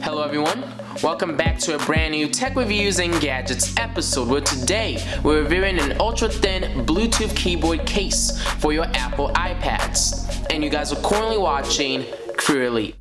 Hello everyone, welcome back to a brand new tech reviews and gadgets episode where today we're reviewing an ultra-thin Bluetooth keyboard case for your Apple iPads. And you guys are currently watching CrewElite.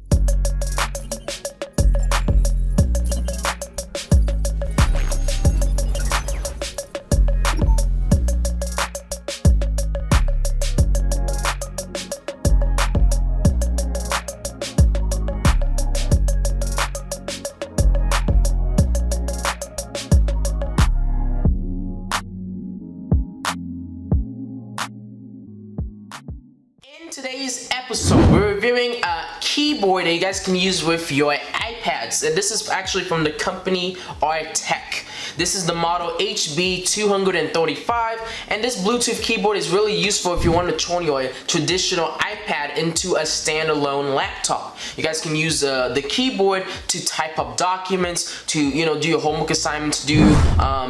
In today's episode, we're reviewing a keyboard that you guys can use with your iPads. And this is actually from the company Arteck. This is the model HB235, and this Bluetooth keyboard is really useful if you want to turn your traditional iPad into a standalone laptop. You guys can use the keyboard to type up documents, to do your homework assignments, do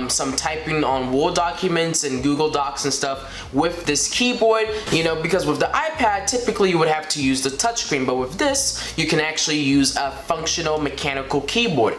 some typing on Word documents and Google Docs and stuff with this keyboard. Because with the iPad, typically you would have to use the touchscreen, but with this, you can actually use a functional mechanical keyboard.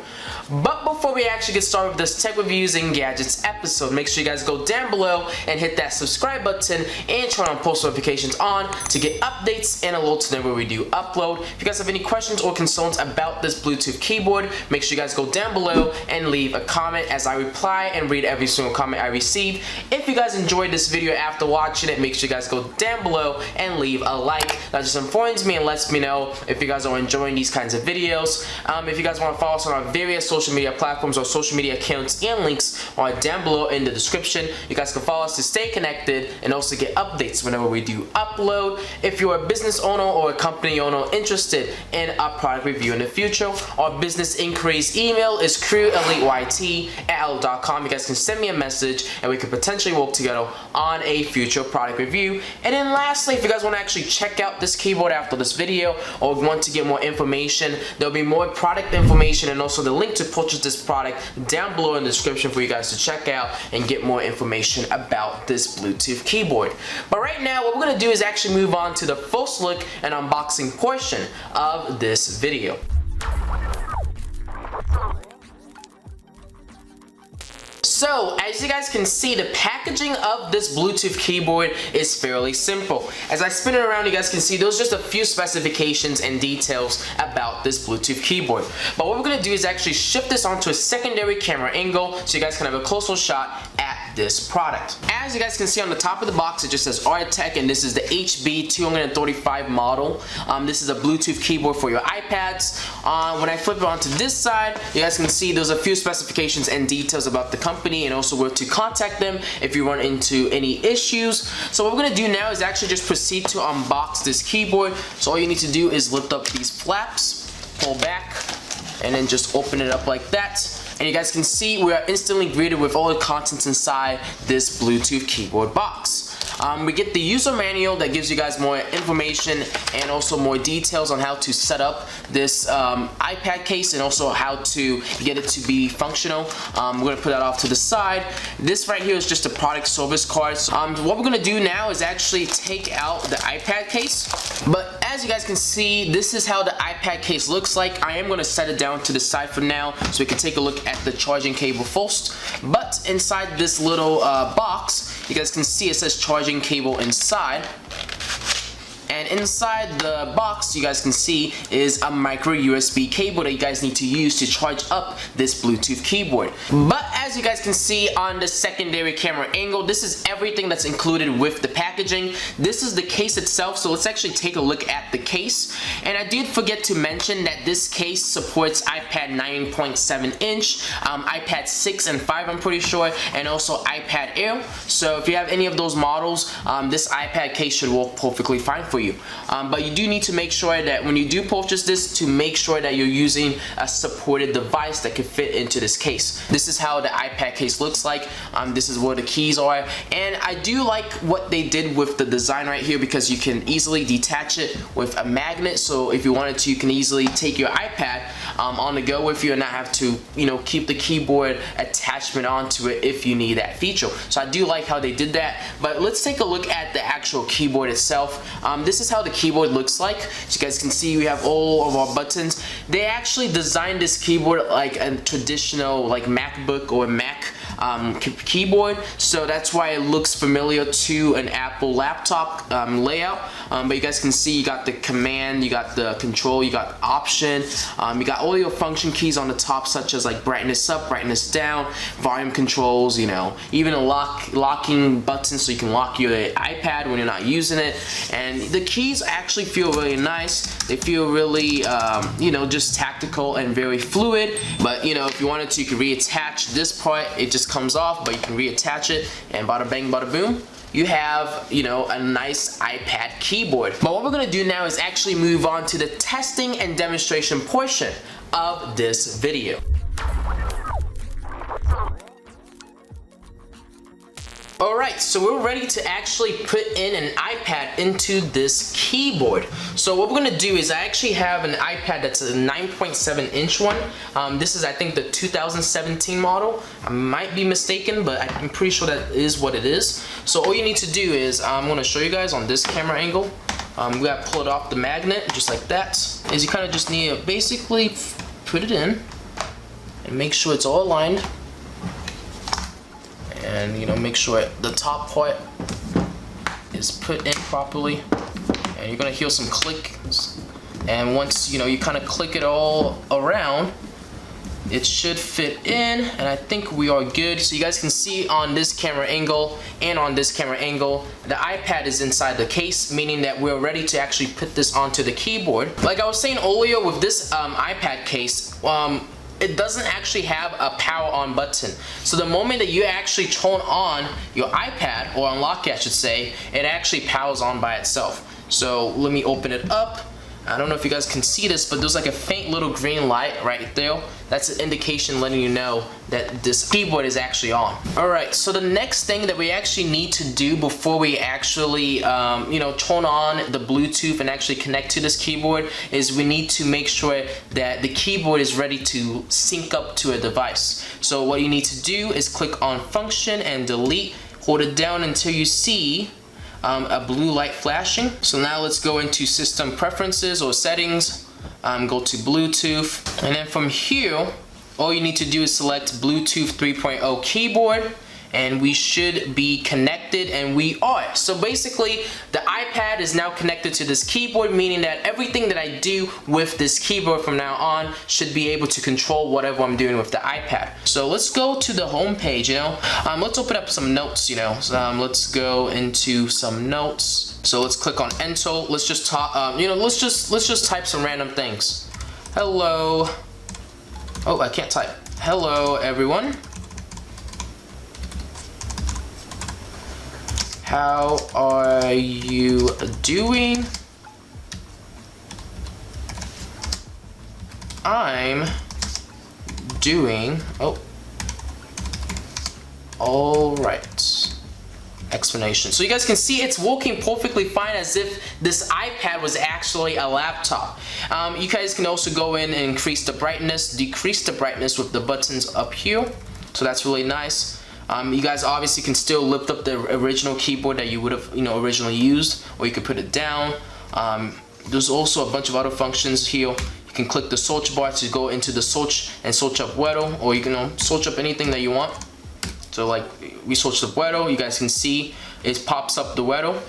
But before we actually get started with this tech reviews and gadgets episode, make sure you guys go down below and hit that subscribe button and turn on post notifications on to get updates and alerts whenever we do upload. If you guys have any questions or concerns about this Bluetooth keyboard, make sure you guys go down below and leave a comment as I reply and read every single comment I receive. If you guys enjoyed this video after watching it, make sure you guys go down below and leave a like. That just informs me and lets me know if you guys are enjoying these kinds of videos. If you guys want to follow us on our various social media platforms or social media accounts and links are down below in the description. You guys can follow us to stay connected and also get updates whenever we do upload. If you're a business owner or a company owner interested in a product review in the future, our business inquiries email is CrewElite@outlook.com. You guys can send me a message and we could potentially work together on a future product review. And then lastly, if you guys want to actually check out this keyboard after this video or want to get more information, there'll be more product information and also the link to purchase this product down below in the description for you guys to check out and get more information about this Bluetooth keyboard. But right now, what we're going to do is actually move on to the first look and unboxing portion of this video. So, as you guys can see, the packaging of this Bluetooth keyboard is fairly simple. As I spin it around, you guys can see there's just a few specifications and details about this Bluetooth keyboard. But what we're going to do is actually shift this onto a secondary camera angle so you guys can have a closer shot at this product. As you guys can see on the top of the box, it just says Arteck, and this is the HB235 model. This is a Bluetooth keyboard for your iPads. When I flip it onto this side, you guys can see there's a few specifications and details about the company and also where to contact them if you run into any issues. So what we're going to do now is actually just proceed to unbox this keyboard. So all you need to do is lift up these flaps, pull back, and then just open it up like that. And you guys can see we are instantly greeted with all the contents inside this Bluetooth keyboard box. We get the user manual that gives you guys more information and also more details on how to set up this iPad case and also how to get it to be functional. We're going to put that off to the side. This right here is just a product service card. So, what we're going to do now is actually take out the iPad case. But as you guys can see, this is how the iPad case looks like. I am going to set it down to the side for now so we can take a look at the charging cable first. But inside this little box, you guys can see it says charging cable inside. And inside the box, you guys can see, is a micro USB cable that you guys need to use to charge up this Bluetooth keyboard. But as you guys can see on the secondary camera angle, this is everything that's included with the packaging. This is the case itself, so let's actually take a look at the case. And I did forget to mention that this case supports iPad 9.7 inch, iPad 6 and 5 I'm pretty sure, and also iPad Air. So if you have any of those models, this iPad case should work perfectly fine for you. But you do need to make sure that when you do purchase this, to make sure that you're using a supported device that can fit into this case. This is how the iPad case looks like. This is where the keys are, and I do like what they did with the design right here because you can easily detach it with a magnet. So if you wanted to, you can easily take your iPad on the go with you and not have to keep the keyboard attachment onto it if you need that feature. So I do like how they did that. But let's take a look at the actual keyboard itself. this is how the keyboard looks like. As you guys can see, we have all of our buttons. They actually designed this keyboard like a traditional like MacBook or Mac keyboard, so that's why it looks familiar to an Apple laptop layout. But you guys can see you got the command, you got the control, you got option, you got all your function keys on the top, such as like brightness up, brightness down, volume controls, you know, even a locking button so you can lock your iPad when you're not using it. And the keys actually feel really nice. They feel really you know, just tactical and very fluid. But you know, if you wanted to, you could reattach this part. It just comes off, but you can reattach it, and bada bang bada boom, you have, you know, a nice iPad keyboard. But what we're gonna do now is actually move on to the testing and demonstration portion of this video. Alright, so we're ready to actually put in an iPad into this keyboard. So what we're going to do is I actually have an iPad that's a 9.7 inch one. This is, I think, the 2017 model. I might be mistaken, but I'm pretty sure that is what it is. So all you need to do is, I'm going to show you guys on this camera angle. We got to pull it off the magnet, just like that. Is you kind of just need to basically put it in and make sure it's all aligned. And you know, make sure the top part is put in properly, and you're gonna hear some clicks. And once you know, you kind of click it all around, it should fit in, and I think we are good. So you guys can see on this camera angle and on this camera angle, the iPad is inside the case, meaning that we're ready to actually put this onto the keyboard. Like I was saying earlier, with this iPad case, it doesn't actually have a power on button. So the moment that you actually turn on your iPad, or unlock it I should say, it actually powers on by itself. So let me open it up. I don't know if you guys can see this, but there's like a faint little green light right there. That's an indication letting you know that this keyboard is actually on. Alright, so the next thing that we actually need to do before we actually you know, turn on the Bluetooth and actually connect to this keyboard is we need to make sure that the keyboard is ready to sync up to a device. So what you need to do is click on function and delete, hold it down until you see a blue light flashing. So now let's go into system preferences or settings, go to Bluetooth, and then from here all you need to do is select Bluetooth 3.0 keyboard, and we should be connected, and we are. So basically the iPad is now connected to this keyboard, meaning that everything that I do with this keyboard from now on should be able to control whatever I'm doing with the iPad. So let's go to the home page, you know. Let's open up some notes, you know. Let's go into some notes. So let's click on enter. Let's just talk, you know, let's just type some random things. Hello. Oh, I can't type. Hello everyone. How are you doing? I'm doing, oh, all right. Explanation. So you guys can see it's working perfectly fine, as if this iPad was actually a laptop. You guys can also go in and increase the brightness, decrease the brightness with the buttons up here. So that's really nice. You guys obviously can still lift up the original keyboard that you would have, you know, originally used, or you could put it down. There's also a bunch of other functions here. You can click the search bar to go into the search and search up weather, or you can search up anything that you want. So like we searched up weather, you guys can see it pops up the weather.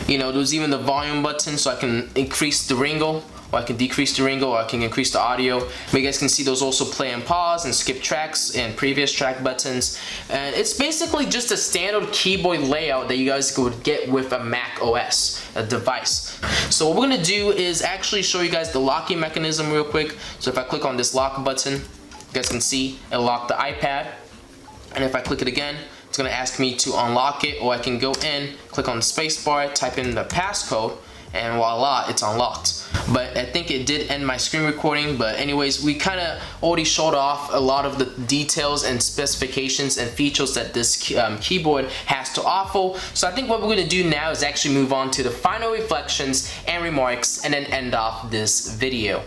You know, there's even the volume button, so I can increase the ringle, or I can decrease the ringle, or I can increase the audio. But you guys can see there's also play and pause and skip tracks and previous track buttons. And it's basically just a standard keyboard layout that you guys would get with a Mac OS, a device. So what we're gonna do is actually show you guys the locking mechanism real quick. So if I click on this lock button, you guys can see it'll lock the iPad. And if I click it again, it's gonna ask me to unlock it, or I can go in, click on the space bar, type in the passcode, and voila, it's unlocked. But I think it did end my screen recording. But anyways, we kind of already showed off a lot of the details and specifications and features that this keyboard has to offer. So I think what we're going to do now is actually move on to the final reflections and remarks, and then end off this video.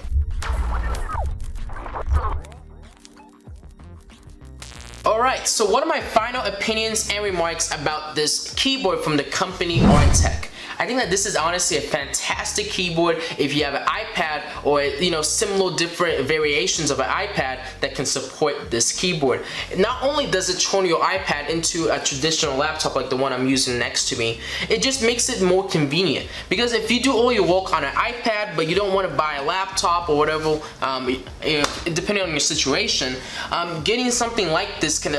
Alright, so what are my final opinions and remarks about this keyboard from the company Arteck? I think that this is honestly a fantastic keyboard if you have an iPad or, you know, similar different variations of an iPad that can support this keyboard. Not only does it turn your iPad into a traditional laptop like the one I'm using next to me, it just makes it more convenient, because if you do all your work on an iPad but you don't want to buy a laptop or whatever, depending on your situation, getting something like this can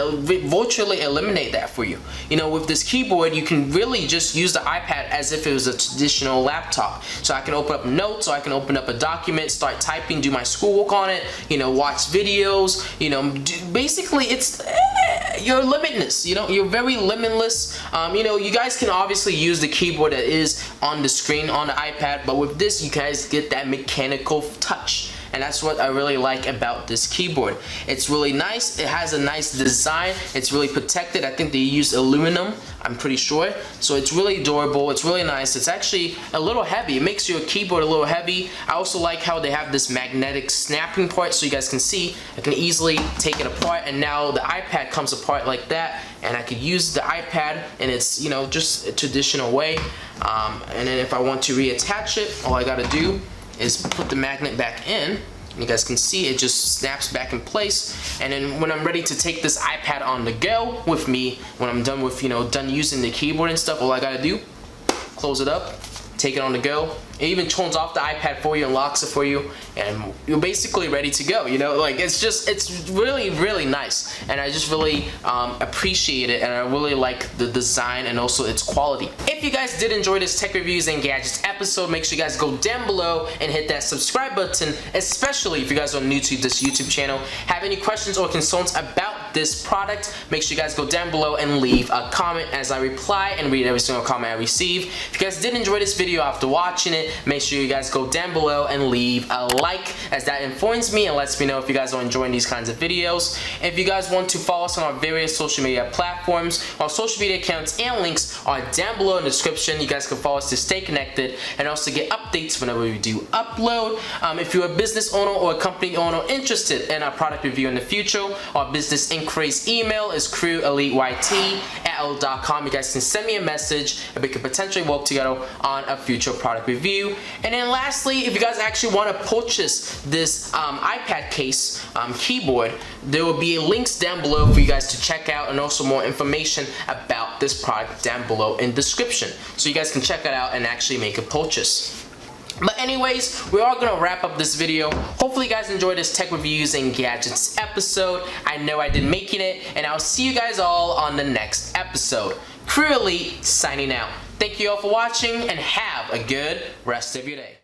virtually eliminate that for you. You know, with this keyboard you can really just use the iPad as if it was a traditional laptop. So I can open up notes, or I can open up a document, start typing, do my schoolwork on it, you know, watch videos, you know, basically it's you're limitless, you know, you're very limitless. You know, you guys can obviously use the keyboard that is on the screen on the iPad, but with this you guys get that mechanical touch. And that's what I really like about this keyboard. It's really nice. It has a nice design. It's really protected. I think they use aluminum, I'm pretty sure. So it's really durable. It's really nice. It's actually a little heavy. It makes your keyboard a little heavy. I also like how they have this magnetic snapping part, so you guys can see I can easily take it apart, and now the iPad comes apart like that, and I could use the iPad in its, you know, just a traditional way. And then if I want to reattach it, all I gotta do is put the magnet back in. You guys can see it just snaps back in place, and then when I'm ready to take this iPad on the go with me, when I'm done with, you know, done using the keyboard and stuff, all I gotta do, close it up, take it on the go. It even turns off the iPad for you and locks it for you, and you're basically ready to go. You know, like it's really, really nice, and I just really appreciate it, and I really like the design and also its quality. If you guys did enjoy this tech reviews and gadgets episode, make sure you guys go down below and hit that subscribe button, especially if you guys are new to this YouTube channel. Have any questions or concerns about this product, make sure you guys go down below and leave a comment, as I reply and read every single comment I receive. If you guys did enjoy this video after watching it, make sure you guys go down below and leave a like, as that informs me and lets me know if you guys are enjoying these kinds of videos. If you guys want to follow us on our various social media platforms, our social media accounts and links are down below in the description. You guys can follow us to stay connected and also get updates whenever we do upload. If you're a business owner or a company owner interested in a product review in the future, our business inquiries email is CrewElite@outlook.com. You guys can send me a message and we can potentially work together on a future product review. And then lastly, if you guys actually want to purchase this iPad case keyboard, there will be links down below for you guys to check out, and also more information about this product down below in the description, so you guys can check it out and actually make a purchase. But anyways, we are going to wrap up this video. Hopefully you guys enjoyed this tech reviews and gadgets episode. I know I did making it, and I'll see you guys all on the next episode. CrewElite signing out. Thank you all for watching, and have a good rest of your day.